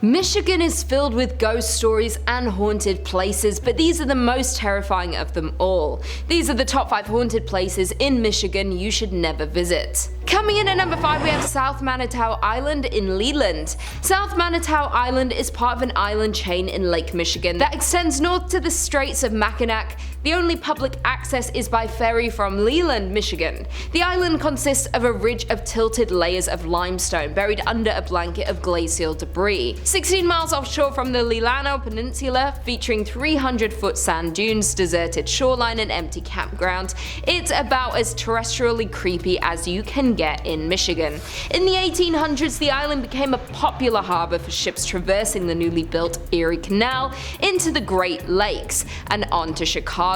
Michigan is filled with ghost stories and haunted places, but these are the most terrifying of them all. These are the top 5 haunted places in Michigan you should never visit. Coming in at number 5, we have South Manitou Island in Leland. South Manitou Island is part of an island chain in Lake Michigan that extends north to the Straits of Mackinac. The only public access is by ferry from Leland, Michigan. The island consists of a ridge of tilted layers of limestone buried under a blanket of glacial debris. 16 miles offshore from the Lilano Peninsula, featuring 300-foot sand dunes, deserted shoreline, and empty campground, it's about as terrestrially creepy as you can get in Michigan. In the 1800s, the island became a popular harbor for ships traversing the newly built Erie Canal into the Great Lakes and on to Chicago.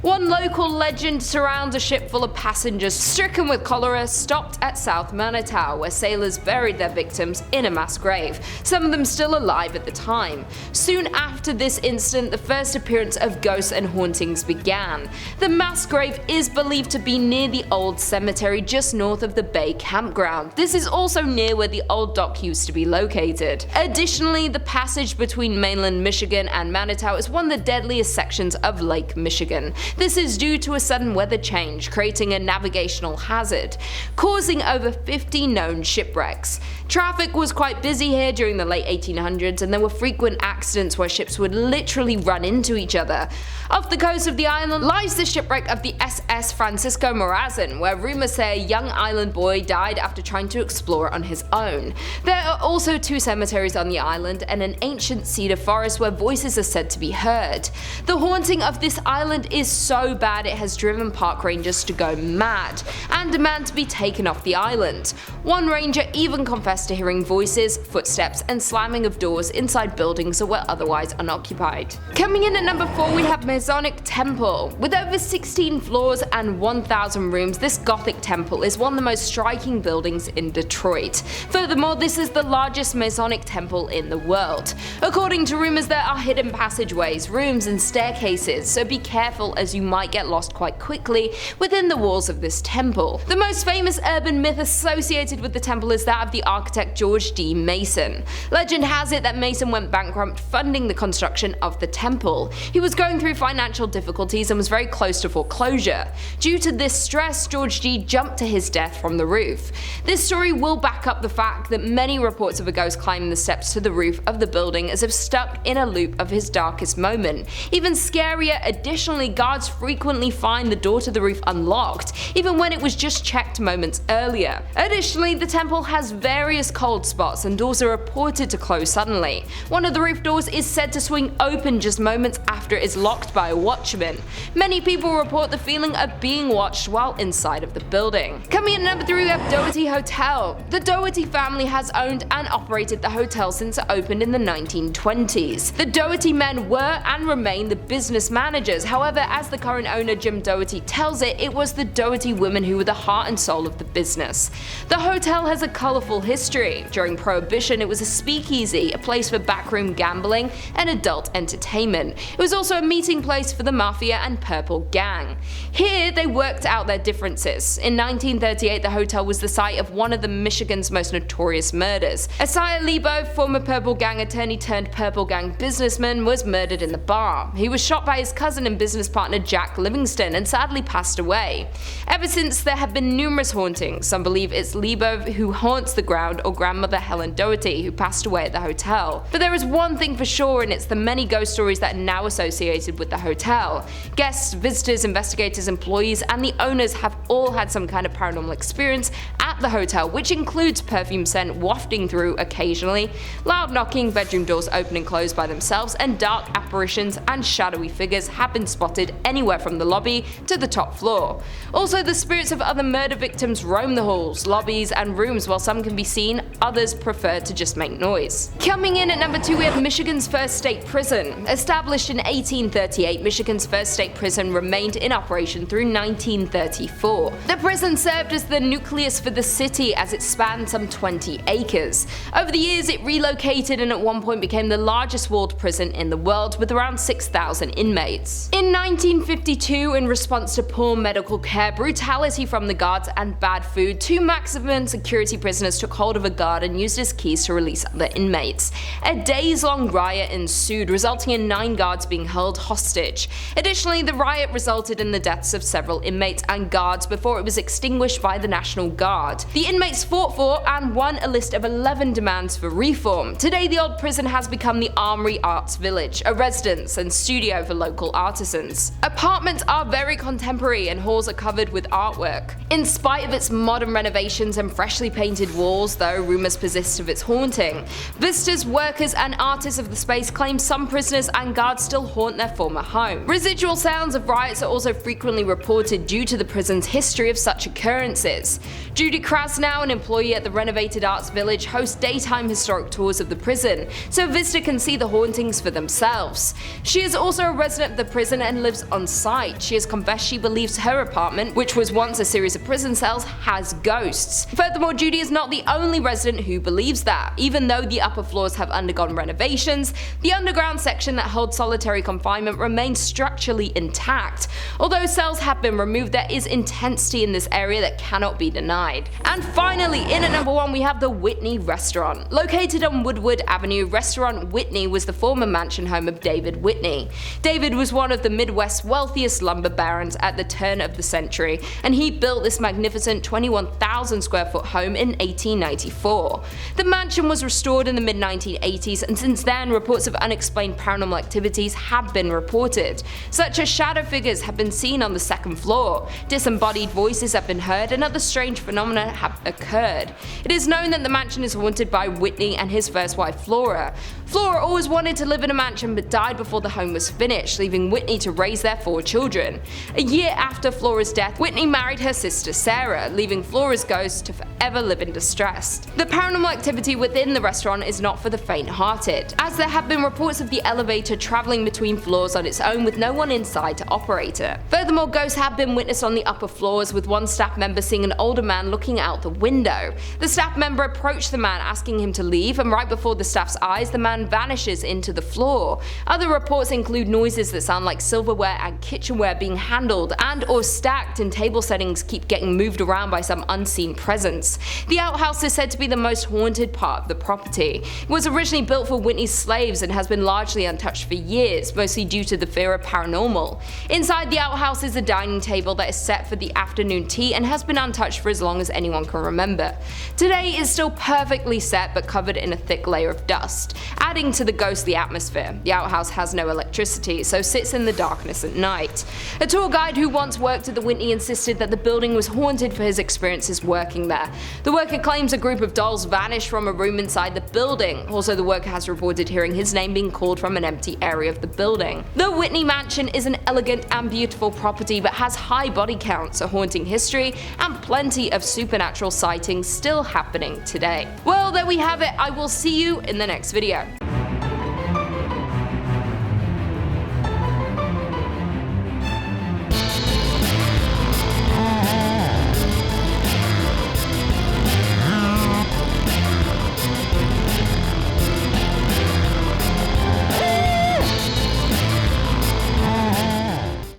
One local legend surrounds a ship full of passengers stricken with cholera stopped at South Manitou, where sailors buried their victims in a mass grave, some of them still alive at the time. Soon after this incident, the first appearance of ghosts and hauntings began. The mass grave is believed to be near the old cemetery just north of the Bay campground. This is also near where the old dock used to be located. Additionally, the passage between mainland Michigan and Manitou is one of the deadliest sections of Lake Michigan. This is due to a sudden weather change, creating a navigational hazard, causing over 50 known shipwrecks. Traffic was quite busy here during the late 1800s, and there were frequent accidents where ships would literally run into each other. Off the coast of the island lies the shipwreck of the SS Francisco Morazan, where rumors say a young island boy died after trying to explore on his own. There are also 2 cemeteries on the island and an ancient cedar forest where voices are said to be heard. The haunting of this island is so bad it has driven park rangers to go mad and demand to be taken off the island. One ranger even confessed to hearing voices, footsteps, and slamming of doors inside buildings that were otherwise unoccupied. Coming in at number 4, we have Masonic Temple. With over 16 floors and 1,000 rooms, this Gothic temple is one of the most striking buildings in Detroit. Furthermore, this is the largest Masonic temple in the world. According to rumors, there are hidden passageways, rooms, and staircases, so be careful as you might get lost quite quickly within the walls of this temple. The most famous urban myth associated with the temple is that of the architect George D. Mason. Legend has it that Mason went bankrupt funding the construction of the temple. He was going through financial difficulties and was very close to foreclosure. Due to this stress, George D. jumped to his death from the roof. This story will back up the fact that many reports of a ghost climbing the steps to the roof of the building as if stuck in a loop of his darkest moment. Even scarier, additionally, guards frequently find the door to the roof unlocked, even when it was just checked moments earlier. Additionally, the temple has various cold spots and doors are reported to close suddenly. One of the roof doors is said to swing open just moments after it is locked by a watchman. Many people report the feeling of being watched while inside of the building. Coming in at number 3, we have Doherty Hotel. The Doherty family has owned and operated the hotel since it opened in the 1920s. The Doherty men were and remain the business managers. However, as the current owner Jim Doherty tells it, it was the Doherty women who were the heart and soul of the business. The hotel has a colorful history. During Prohibition, it was a speakeasy, a place for backroom gambling and adult entertainment. It was also a meeting place for the Mafia and Purple Gang. Here, they worked out their differences. In 1938, the hotel was the site of one of the Michigan's most notorious murders. Isaiah Lebo, former Purple Gang attorney turned Purple Gang businessman, was murdered in the bar. He was shot by his cousin and business partner Jack Livingston and sadly passed away. Ever since, there have been numerous hauntings. Some believe it's Lebo who haunts the ground or grandmother Helen Doherty who passed away at the hotel. But there is one thing for sure, and it's the many ghost stories that are now associated with the hotel. Guests, visitors, investigators, employees, and the owners have all had some kind of paranormal experience at the hotel, which includes perfume scent wafting through occasionally, loud knocking, bedroom doors open and close by themselves, and dark apparitions and shadowy figures have been spotted anywhere from the lobby to the top floor. Also, the spirits of other murder victims roam the halls, lobbies, and rooms. While some can be seen, others prefer to just make noise. Coming in at number 2, we have Michigan's first state prison. Established in 1838, Michigan's first state prison remained in operation through 1934. The prison served as the nucleus for the city as it spanned some 20 acres. Over the years, it relocated and at one point became the largest walled prison in the world with around 6,000 inmates. In 1952, in response to poor medical care, brutality from the guards, and bad food, 2 maximum security prisoners took hold of a guard and used his keys to release other inmates. A days-long riot ensued, resulting in 9 guards being held hostage. Additionally, the riot resulted in the deaths of several inmates and guards before it was extinguished by the National Guard. The inmates fought for and won a list of 11 demands for reform. Today, the old prison has become the Armory Arts Village, a residence and studio for local artisans. Apartments are very contemporary and halls are covered with artwork. In spite of its modern renovations and freshly painted walls, though, rumors persist of its haunting. Visitors, workers, and artists of the space claim some prisoners and guards still haunt their former home. Residual sounds of riots are also frequently reported due to the prison's history of such occurrences. Judy Krasnow, an employee at the renovated Arts Village, hosts daytime historic tours of the prison, so a visitor can see the hauntings for themselves. She is also a resident of the prison and lives on site. She has confessed she believes her apartment, which was once a series of prison cells, has ghosts. Furthermore, Judy is not the only resident who believes that. Even though the upper floors have undergone renovations, the underground section that holds solitary confinement remains structurally intact. Although cells have been removed, there is intensity in this area that cannot be denied. And finally, in at number 1, we have the Whitney Restaurant. Located on Woodward Avenue, Restaurant Whitney was the former mansion home of David Whitney. David was one of the Midwest's wealthiest lumber barons at the turn of the century, and he built this magnificent 21,000 square foot home in 1894. The mansion was restored in the mid-1980s, and since then, reports of unexplained paranormal activities have been reported, such as shadow figures have been seen on the 2nd floor, disembodied voices have been heard, and other strange phenomena have occurred. It is known that the mansion is haunted by Whitney and his first wife Flora. Flora always wanted to live in a mansion but died before the home was finished, leaving Whitney to raise their 4 children. A year after Flora's death, Whitney married her sister Sarah, leaving Flora's ghost to forever live in distress. The paranormal activity within the restaurant is not for the faint-hearted, as there have been reports of the elevator traveling between floors on its own with no one inside to operate it. Furthermore, ghosts have been witnessed on the upper floors, with one staff member seeing an older man looking out the window. The staff member approached the man asking him to leave, and right before the staff's eyes, the man vanishes into the floor. Other reports include noises that sound like silverware and kitchenware being handled and or stacked in table settings keep getting moved around by some unseen presence. The outhouse is said to be the most haunted part of the property. It was originally built for Whitney's slaves and has been largely untouched for years, mostly due to the fear of paranormal. Inside the outhouse is a dining table that is set for the afternoon tea and has been untouched for as long as anyone can remember. Today is still perfectly set but covered in a thick layer of dust, adding to the ghostly atmosphere. The outhouse has no electricity, so sits in the darkness at night. A tour guide who once worked at the Whitney insisted that the building was haunted for his experiences working there. The worker claims a group of dolls vanished from a room inside the building. Also, the worker has reported hearing his name being called from an empty area of the building. The Whitney Mansion is an elegant and beautiful property but has high body counts, a haunting history, and plenty of supernatural sightings still happening today. Well, there we have it. I will see you in the next video.